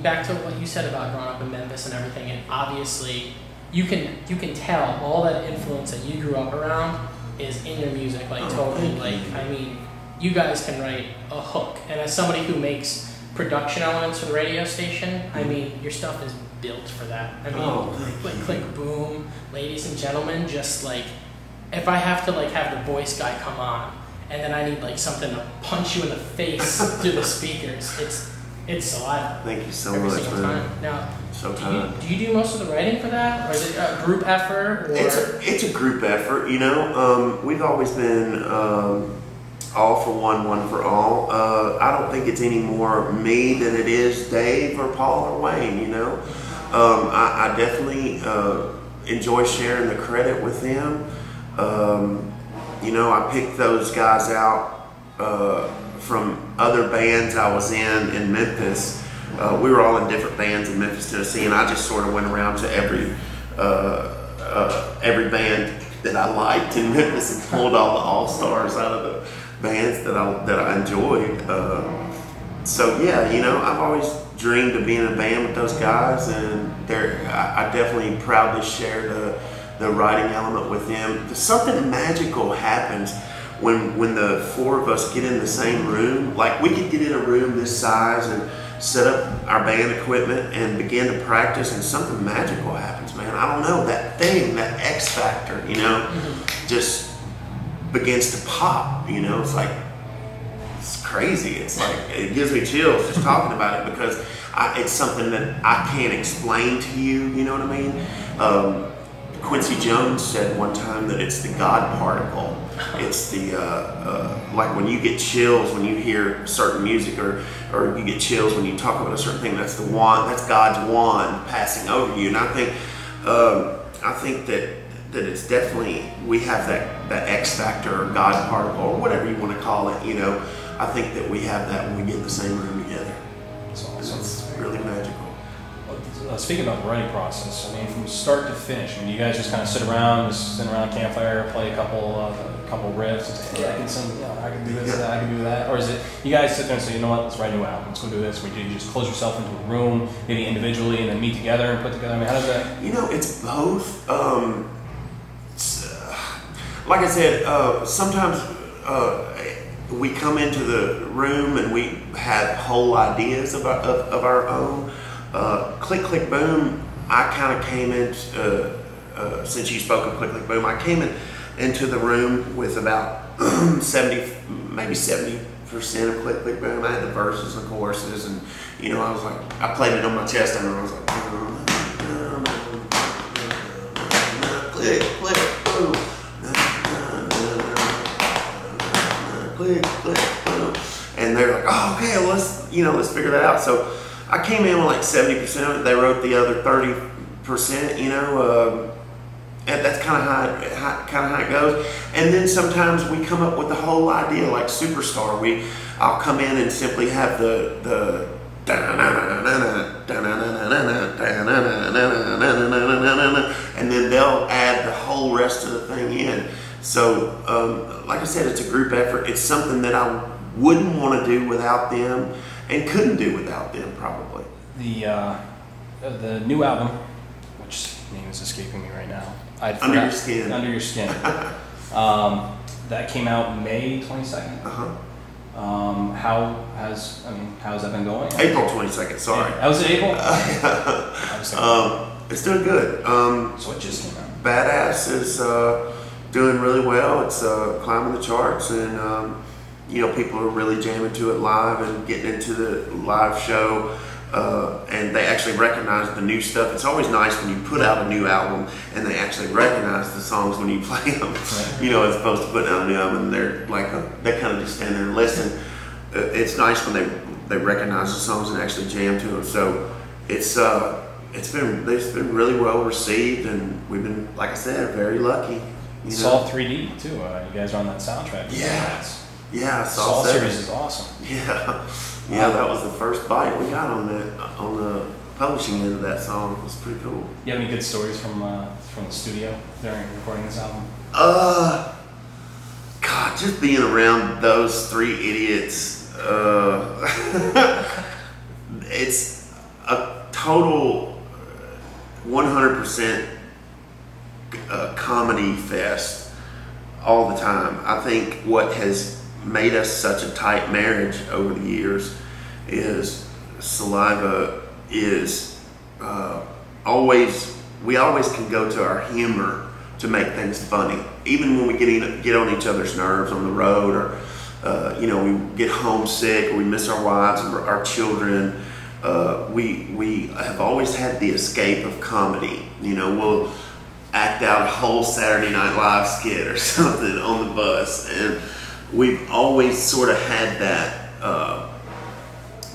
back to what you said about growing up in Memphis and everything, and obviously you can tell all that influence that you grew up around is in your music, like totally. Like, I mean, you guys can write a hook, and as somebody who makes production elements for the radio station, I mean, your stuff is built for that. I mean, click, click, boom, ladies and gentlemen, just like, if I have to like have the voice guy come on, and then I need like something to punch you in the face through the speakers, it's Saliva. Thank you so every much, single man. time. Now, So do you do most of the writing for that, or is it a group effort? Or? It's a group effort, you know. We've always been all for one, one for all. I don't think it's any more me than it is Dave or Paul or Wayne, you know. I definitely enjoy sharing the credit with them. You know, I picked those guys out from other bands I was in Memphis. We were all in different bands in Memphis, Tennessee, and I just sort of went around to every band that I liked in Memphis and pulled all the all-stars out of the bands that I enjoyed. So yeah, you know, I've always dreamed of being in a band with those guys, and I definitely proudly share the writing element with them. Something magical happens when the four of us get in the same room. Like, we could get in a room this size and set up our band equipment and begin to practice, and something magical happens, man. I don't know, that thing, that X factor, you know, just begins to pop, you know. It's like, it's crazy. It's like, it gives me chills just talking about it, because it's something that I can't explain to you, you know what I mean? Quincy Jones said one time that it's the God particle. It's the, like when you get chills when you hear certain music, or you get chills when you talk about a certain thing, that's the wand, that's God's wand passing over you. And I think that it's definitely, we have that X factor or God particle or whatever you want to call it, you know. I think that we have that when we get in the same room together. That's awesome. It's really magical. Speaking about the writing process, I mean, from start to finish, I mean, you guys just kind of sit around a campfire, play a couple riffs, and say, hey, I can sing, you know, I can do this, I can do that, or is it you guys sit there and say, you know what, let's write a new album, let's go do this? Or do you just close yourself into a room, maybe individually, and then meet together and put together? I mean, how does that? You know, it's both. Like I said, sometimes we come into the room and we have whole ideas of our own. Click, click, boom, I kind of came in, since you spoke of Click, click, boom, I came into the room with about 70, maybe 70% of Click, click, boom. I had the verses and choruses, and, you know, I was like, I played it on my chest, and I was like, click, click, boom, click, click, boom. And they're like, oh, okay, well, let's figure that out. So I came in with like 70% of it. They wrote the other 30%, you know, and that's kind of how it goes. And then sometimes we come up with the whole idea, like Superstar. I'll come in and simply have the and then they'll add the whole rest of the thing in. So, like I said, it's a group effort. It's something that I wouldn't want to do without them, and couldn't do without them, probably. The new album, which name is escaping me right now. Under Your Skin. Under Your Skin. That came out May 22nd. How's that been going? April 22nd. Sorry. That was in April. It's doing good. So it just came out. Badass is doing really well. It's climbing the charts, and you know, people are really jamming to it live and getting into the live show, and they actually recognize the new stuff. It's always nice when you put out a new album and they actually recognize the songs when you play them, you know, as opposed to putting out a new album and they're like, they kind of just stand there and listen. It's nice when they recognize the songs and actually jam to them. So it's been really well received, and we've been, like I said, very lucky. It's all 3D too. You guys are on that soundtrack. Yeah. Yeah, Saw series is awesome. Yeah, that was the first bite we got on the publishing end of that song. It was pretty cool. You have any good stories from the studio during recording this album? God, just being around those three idiots. It's a total 100% comedy fest all the time. I think what has made us such a tight marriage over the years is Saliva is we always can go to our humor to make things funny. Even when we get on each other's nerves on the road, or we get homesick, or we miss our wives or our children, we have always had the escape of comedy. We'll act out a whole Saturday Night Live skit or something on the bus, and we've always sort of had that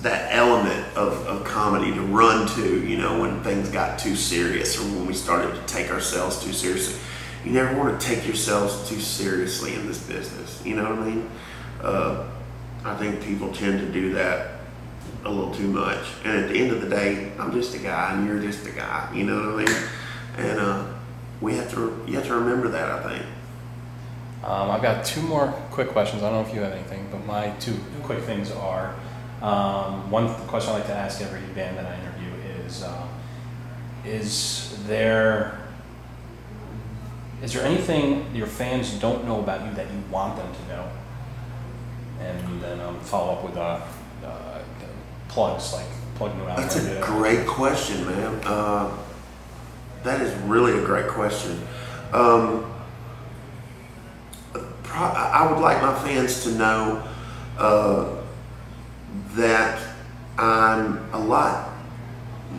that element of comedy to run to, when things got too serious, or when we started to take ourselves too seriously. You never want to take yourselves too seriously in this business, you know what I mean? I think people tend to do that a little too much, and at the end of the day, I'm just a guy and you're just a guy, you know what I mean? And you have to remember that, I think. I've got two more quick questions. I don't know if you have anything, but my two quick things are, one question I like to ask every band that I interview is there anything your fans don't know about you that you want them to know? And then follow up with plugs, like plug new albums. That's a great question, man. That is really a great question. I would like my fans to know that I'm a lot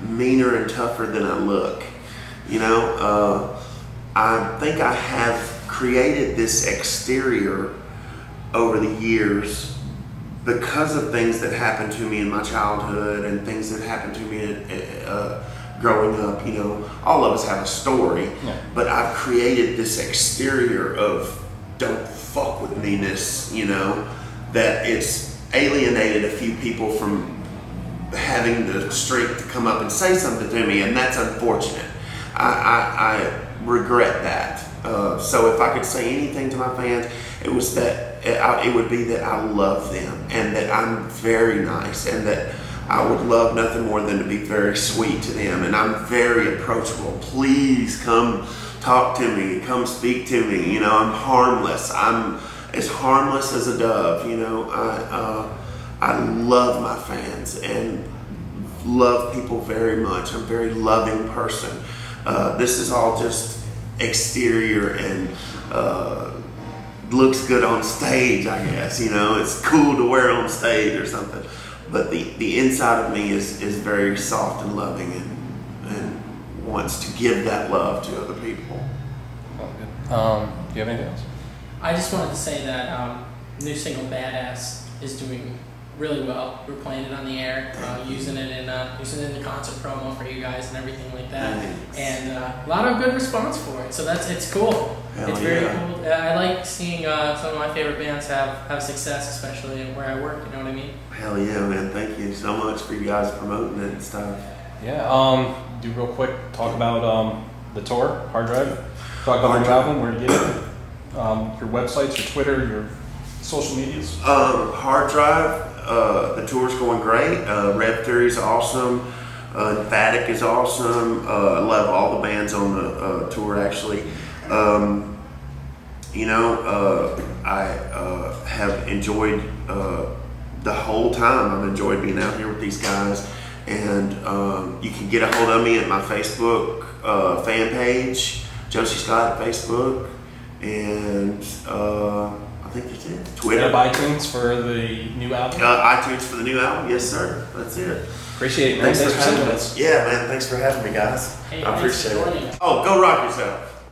meaner and tougher than I look. I think I have created this exterior over the years because of things that happened to me in my childhood and things that happened to me growing up. All of us have a story, but I've created this exterior of don't fuck with me-ness, that it's alienated a few people from having the strength to come up and say something to me, and that's unfortunate. I regret that. So if I could say anything to my fans, it would be that I love them, and that I'm very nice, and that I would love nothing more than to be very sweet to them, and I'm very approachable. Please come talk to me, come speak to me. I'm harmless. I'm as harmless as a dove. I love my fans and love people very much. I'm a very loving person. This is all just exterior and looks good on stage, I guess. It's cool to wear on stage or something. But the inside of me is very soft and loving and wants to give that love to other people. Oh, good. Do you have anything else? I just wanted to say that new single "Badass" is doing really well. We're playing it on the air, using it in the concert promo for you guys and everything like that. Nice. And a lot of good response for it. So it's cool. It's very cool. I like seeing some of my favorite bands have success, especially where I work. You know what I mean? Hell yeah, man! Thank you so much for you guys promoting it and stuff. Yeah. Do real quick. Talk about the tour, Hard Drive. Talk about your album, where to get it. Your websites, your Twitter, your social medias. Hard Drive. The tour's going great. Rev Theory's awesome. Emphatic is awesome. I love all the bands on the tour, actually. I have enjoyed the whole time. I've enjoyed being out here with these guys. And you can get a hold of me at my Facebook fan page, Josey Scott at Facebook. And I think that's it. Twitter. Hit up iTunes for the new album? iTunes for the new album, yes sir. That's it. Appreciate it, man. Thanks for having us. Yeah, man. Thanks for having me, guys. Hey, I appreciate it. Oh, go rock yourself.